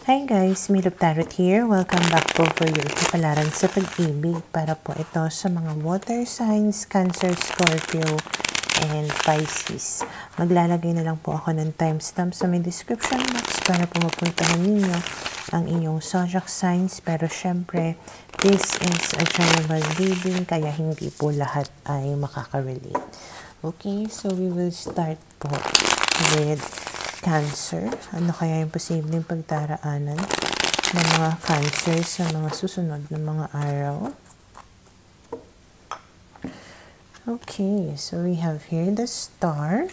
Hi guys, Milop Tarot here. Welcome back po for your kapalaran sa pag-ibig para po ito sa mga water signs, Cancer, Scorpio, and Pisces. Maglalagay na lang po ako ng timestamp sa may description box para po mapuntahan ninyo ang inyong zodiac signs. Pero syempre, this is a general reading kaya hindi po lahat ay makaka-relate. Okay, so we will start po with Cancer. Ano kaya yung posibleng pagdaraanan ng mga Cancer sa mga susunod na mga araw? Okay, so we have here the Star,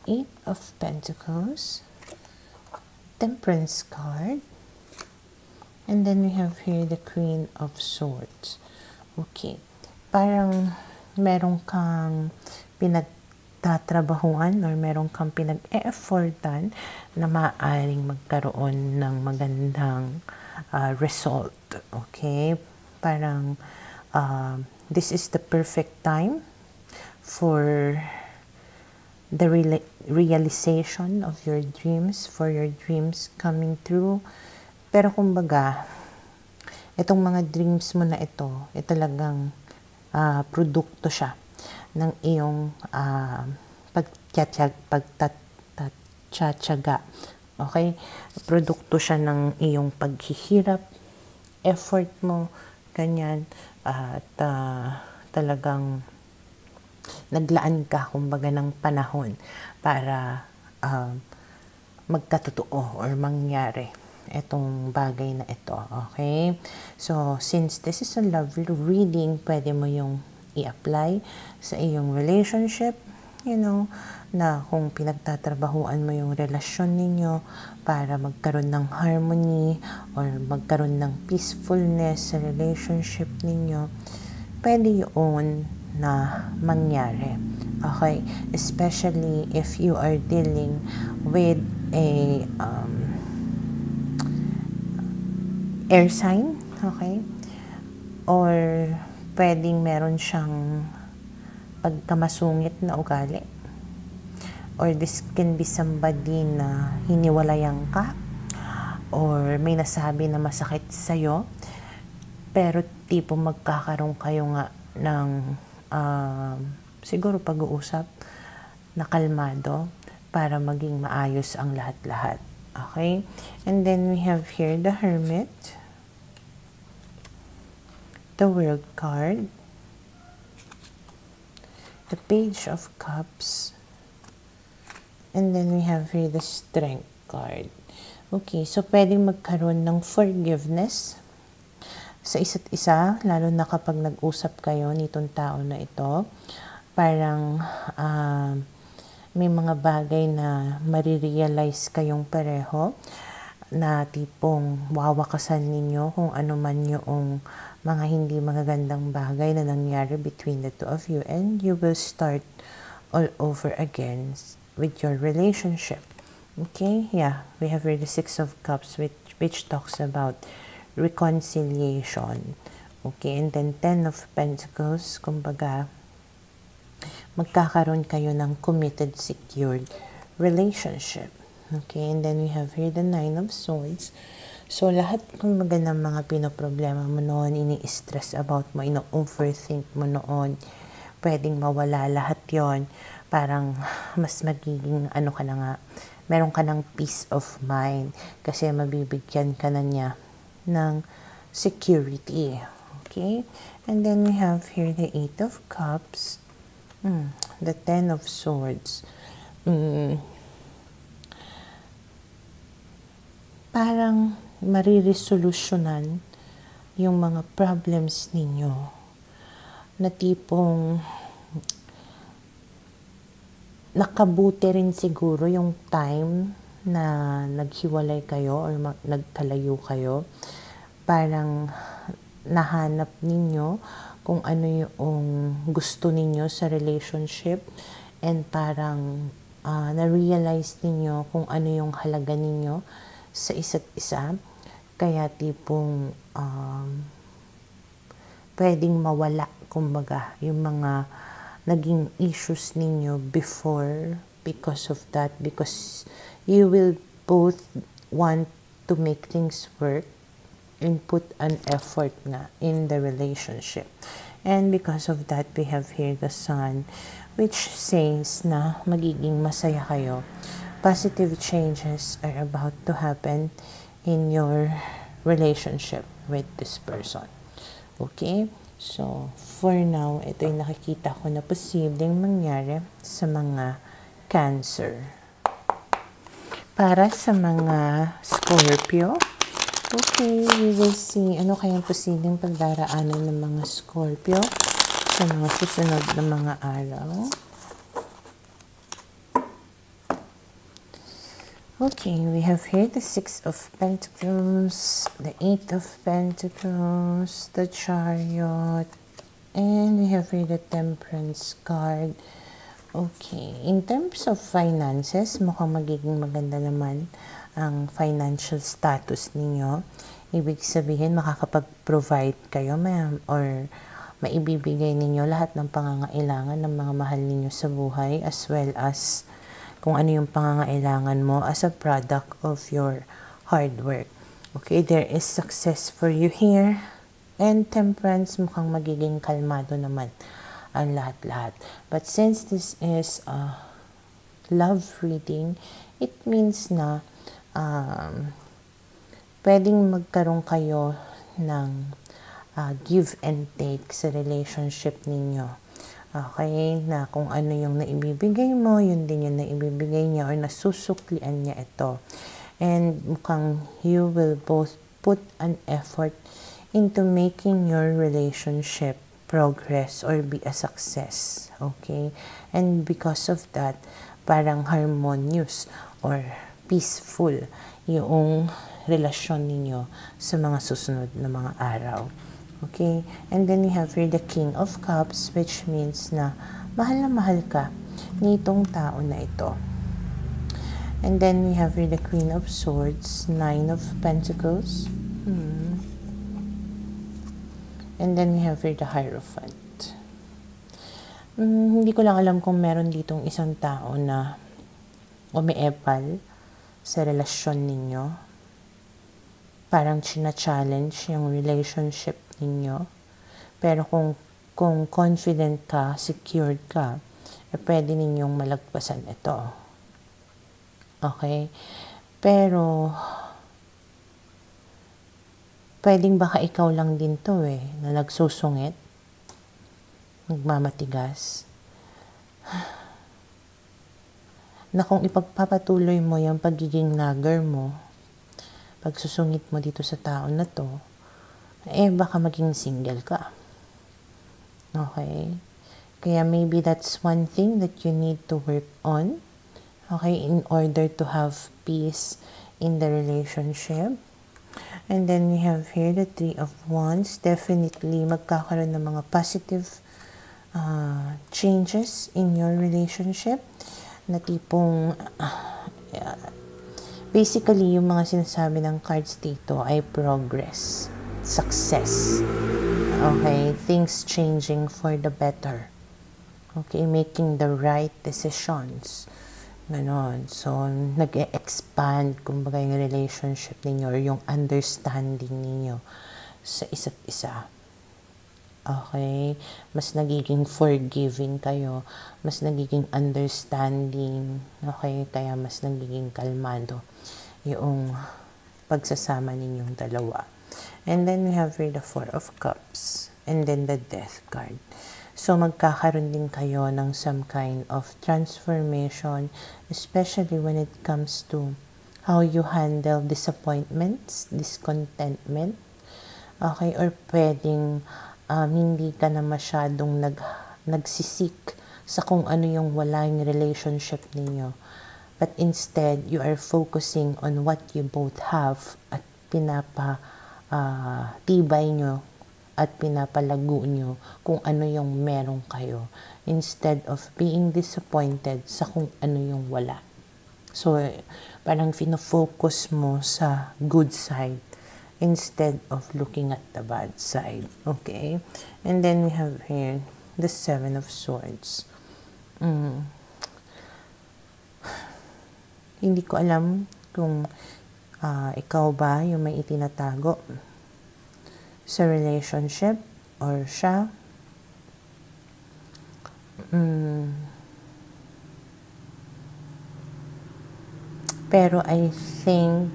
Eight of Pentacles, Temperance card, and then we have here the Queen of Swords. Okay, parang meron kang pinagtatrabahuan or meron kang pinag-e-effortan na maaaring magkaroon ng magandang result. Okay? Parang this is the perfect time for the realization of your dreams, for your dreams coming true. Pero kumbaga, itong mga dreams mo na ito, talagang produkto siya ng iyong pagtatyaga. Okay? Produkto siya ng iyong paghihirap, effort mo, ganyan, at talagang naglaan ka, kumbaga, ng panahon para magkatotoo or mangyari itong bagay na ito. Okay? So, since this is a love reading, pwede mo yung i-apply sa iyong relationship, na kung pinagtatrabahuan mo yung relasyon ninyo para magkaroon ng harmony or magkaroon ng peacefulness sa relationship ninyo, pwede yun na mangyari. Okay? Especially if you are dealing with a air sign, okay? Or pwedeng meron siyang pagkamasungit na ugali. Or this can be somebody na hiniwalayan ka. Or may nasabi na masakit sa'yo. Pero tipo magkakaroon kayo nga ng siguro pag-uusap na kalmado para maging maayos ang lahat-lahat. Okay? And then we have here the Hermit, the World card, the Page of Cups, and then we have here the Strength card. Okay, so pwedeng magkaroon ng forgiveness sa isa't isa, lalo na kapag nag-usap kayo nitong tao na ito. Parang may mga bagay na marirealize kayong pareho na tipong wawakasan ninyo kung ano man yung mga hindi magagandang bagay na nangyari between the two of you, and you will start all over again with your relationship. Okay? Yeah, we have here the Six of Cups, which talks about reconciliation. Okay? And then Ten of Pentacles, kumbaga, magkakaroon kayo ng committed, secured relationship. Okay, and then we have here the Nine of Swords. So, lahat kumbaga ng mga pinoproblema mo noon, ini-stress about mo, ino-overthink mo noon, pwedeng mawala lahat yon. Parang mas magiging ka na nga, meron ka ng peace of mind kasi mabibigyan ka na niya ng security. Okay, and then we have here the Eight of Cups, the Ten of Swords. Parang mariresolusyonan yung mga problems ninyo na tipong nakabuti rin siguro yung time na naghiwalay kayo or nagkalayo kayo. Parang nahanap ninyo kung ano yung gusto ninyo sa relationship, and parang na-realize ninyo kung ano yung halaga ninyo sa isa't isa. Kaya tipong pwedeng mawala, kumbaga, yung mga naging issues ninyo before because of that, because you will both want to make things work and put an effort na in the relationship. And because of that, we have here the Sun, which says na magiging masaya kayo. Positive changes are about to happen in your relationship with this person. Okay? So, for now, ito yung nakikita ko na posibleng mangyari sa mga Cancer. Para sa mga Scorpio, okay, we will see ano kayang posibleng pagdaraanan ng mga Scorpio sa mga susunod na mga araw. Okay, we have here the Six of Pentacles, the Eight of Pentacles, the Chariot, and we have here the Temperance card. Okay, in terms of finances, mukhang magiging maganda naman ang financial status ninyo. Ibig sabihin, makakapag-provide kayo or maibibigay ninyo lahat ng pangangailangan ng mga mahal ninyo sa buhay, as well as kung ano yung pangangailangan mo as a product of your hard work. Okay, there is success for you here. And Temperance, mukhang magiging kalmado naman ang lahat-lahat. But since this is a love reading, it means na pwedeng magkaroon kayo ng give and take sa relationship ninyo. Okay, na kung ano yung naibibigay mo, yun din yung naibibigay niya or nasusuklian niya ito. And mukhang you will both put an effort into making your relationship progress or be a success. Okay? And because of that, parang harmonious or peaceful yung relasyon ninyo sa mga susunod na mga araw. Okay? And then we have here the King of Cups, which means na mahal ka nitong tao na ito. And then we have here the Queen of Swords, Nine of Pentacles. And then we have here the Hierophant. Hindi ko lang alam kung meron ditong isang tao na umiepal sa relasyon ninyo. Parang china-challenge yung relationship ninyo. Pero kung confident ka, secured ka, pwede ninyong malagpasan ito. Okay? Pero pwedeng baka ikaw lang din to na nagsusungit, nagmamatigas, na kung ipagpapatuloy mo yung pagiging nagger mo, pagsusungit mo dito sa tao na to, baka maging single ka. Okay? Kaya maybe that's one thing that you need to work on, okay, in order to have peace in the relationship. And then we have here the Three of Wands. Definitely magkakaroon ng mga positive changes in your relationship na tipong basically yung mga sinasabi ng cards dito ay progress, success, okay, things changing for the better, okay, making the right decisions, ganon. So nag-expand kumbaga yung relationship ninyo or yung understanding ninyo sa isa't isa. Okay, mas nagiging forgiving kayo, mas nagiging understanding, okay, kaya mas nagiging kalmado yung pagsasama ninyong dalawa. And then we have here the Four of Cups, and then the Death card. So magkakaroon din kayo ng some kind of transformation, especially when it comes to how you handle disappointments, discontentment, okay, or pwedeng hindi ka na masyadong nagsisik sa kung ano yung wala yung relationship ninyo. But instead, you are focusing on what you both have at pinapatibay nyo at pinapalago nyo kung ano yung meron kayo instead of being disappointed sa kung ano yung wala. So, parang fino-focus mo sa good side instead of looking at the bad side. Okay? And then we have here the Seven of Swords. Hindi ko alam kung Ikaw ba yung may itinatago sa relationship or siya? Pero I think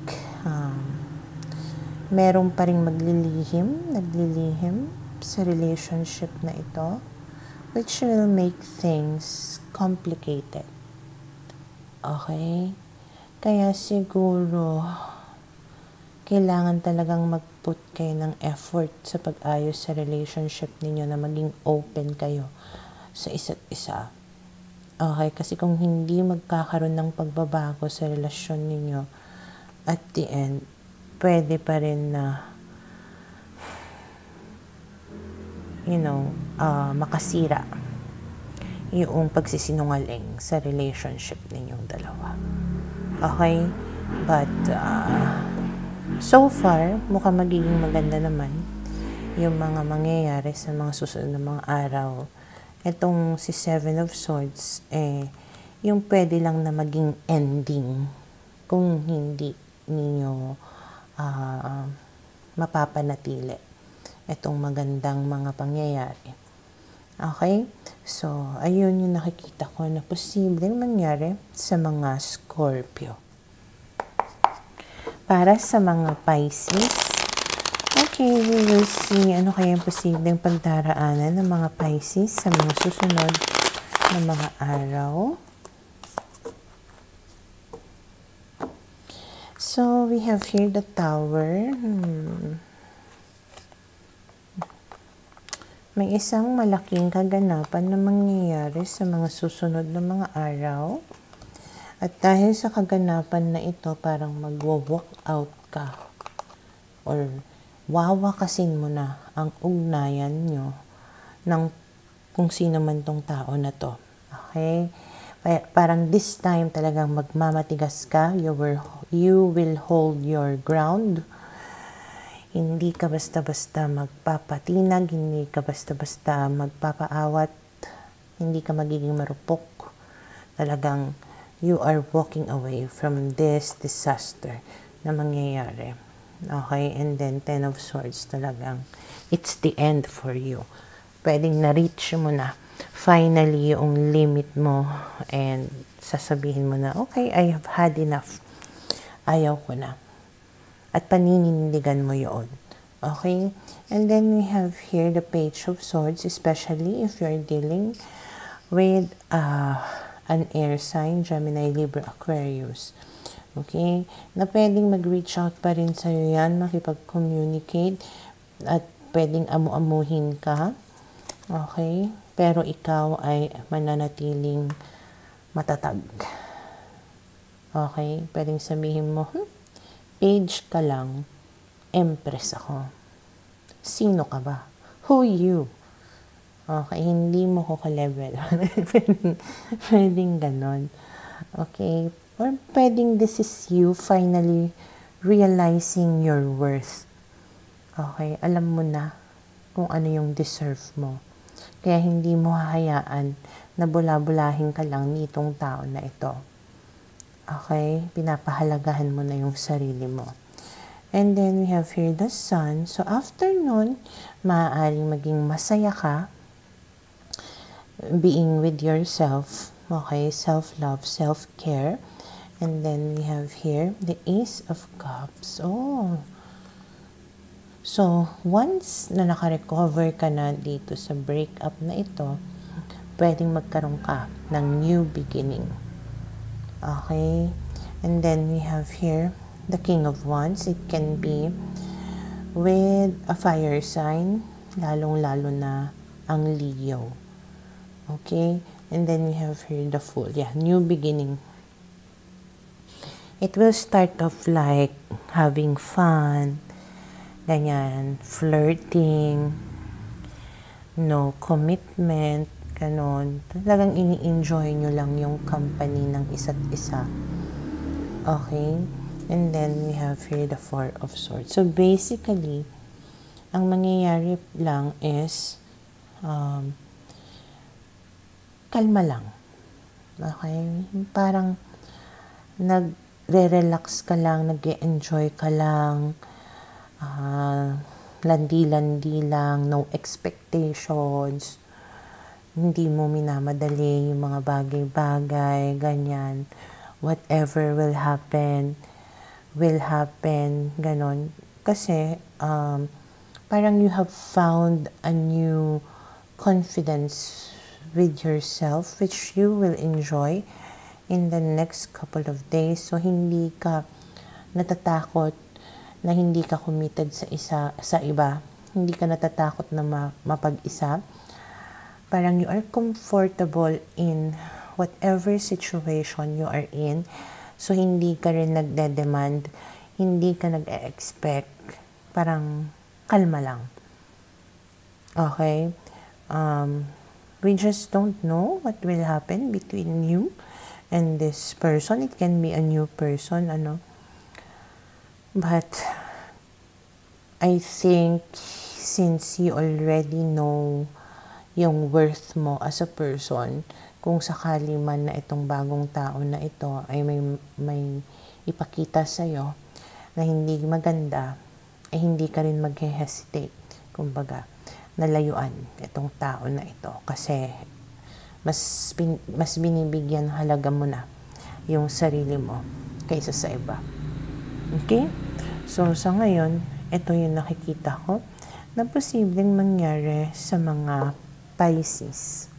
meron pa ring naglilihim sa relationship na ito, which will make things complicated. Okay? Kaya siguro, kailangan talagang mag-put kayo ng effort sa pag-ayos sa relationship ninyo na maging open kayo sa isa't isa. Okay? Kasi kung hindi magkakaroon ng pagbabago sa relasyon ninyo, at the end, pwede pa rin na makasira yung pagsisinungaling sa relationship ninyong dalawa. Okay? But, so far, mukhang magiging maganda naman yung mga mangyayari sa mga susunod na mga araw. Itong si Seven of Swords, yung pwede lang na maging ending kung hindi ninyo mapapanatili itong magandang mga pangyayari. Okay? So, ayun yung nakikita ko na posibleng mangyari sa mga Scorpio. Para sa mga Pisces, okay, we will see ano kaya yung posibleng pagdaraanan ng mga Pisces sa mga susunod na mga araw. So, we have here the Tower. May isang malaking kaganapan na mangyayari sa mga susunod na mga araw. At dahil sa kaganapan na ito, parang mag-walk out ka. Or wawakasin mo na ang ugnayan nyo ng kung sino man tong tao na to. Okay? Parang this time talagang magmamatigas ka. You will hold your ground. Hindi ka basta-basta magpapatinag, hindi ka basta-basta magpapaawat, hindi ka magiging marupok. Talagang you are walking away from this disaster na mangyayari. Okay? And then, Ten of Swords talagang, it's the end for you. Pwedeng na-reach mo na finally yung limit mo and sasabihin mo na, okay, I have had enough. Ayaw ko na. At paninindigan mo yun. Okay? And then we have here the Page of Swords, especially if you're dealing with an air sign, Gemini, Libra, Aquarius. Okay? Na pwedeng mag-reach out pa rin sa'yo yan, makipag-communicate, at pwedeng amu-amuhin ka. Okay? Pero ikaw ay mananatiling matatag. Okay? Pwedeng sabihin mo, Page ka lang, Empress ako. Sino ka ba? Who you? Okay, hindi mo ko ka-level. pwedeng ganon. Okay? Or pwedeng this is you finally realizing your worth. Okay? Alam mo na kung ano yung deserve mo. Kaya hindi mo hahayaan na bula-bulahin ka lang nitong tao na ito. Okay? Pinapahalagahan mo na yung sarili mo. And then we have here the Sun. So after nun, maaaring maging masaya ka being with yourself. Okay? Self-love, self-care. And then we have here the Ace of Cups. Oh! So, once na naka-recover ka na dito sa breakup na ito, pwedeng magkaroon ka ng new beginning. Okay? And then we have here the King of Wands. It can be with a fire sign, lalong-lalo na ang Leo. Okay? And then we have here the Fool. Yeah, new beginning. It will start off like having fun, ganyan, flirting, no commitment, ganon. Talagang ini-enjoy nyo lang yung company ng isa't isa. Okay? And then, we have here the Four of Swords. So, basically, ang mangyayari lang is, kalma lang. Okay? Parang, nagre-relax ka lang, nag-enjoy ka lang, landi-landi lang, no expectations, hindi mo minamadali yung mga bagay-bagay, ganyan. Whatever will happen, ganon. Kasi, parang you have found a new confidence with yourself, which you will enjoy in the next couple of days. So, hindi ka natatakot na hindi ka committed sa iba. Hindi ka natatakot na mapag-isa. Parang you are comfortable in whatever situation you are in. So, hindi ka rin nagde-demand, hindi ka nag-expect. Parang kalma lang. Okay? We just don't know what will happen between you and this person. It can be a new person, But I think since you already know yung worth mo as a person, kung sakali man na itong bagong tao na ito ay may ipakita sa'yo na hindi maganda, ay hindi ka rin mag-hesitate, kumbaga, nalayuan itong tao na ito. Kasi mas binibigyan halaga mo na yung sarili mo kaysa sa iba. Okay? So, sa ngayon, ito yung nakikita ko na posibleng mangyari sa mga Pisces.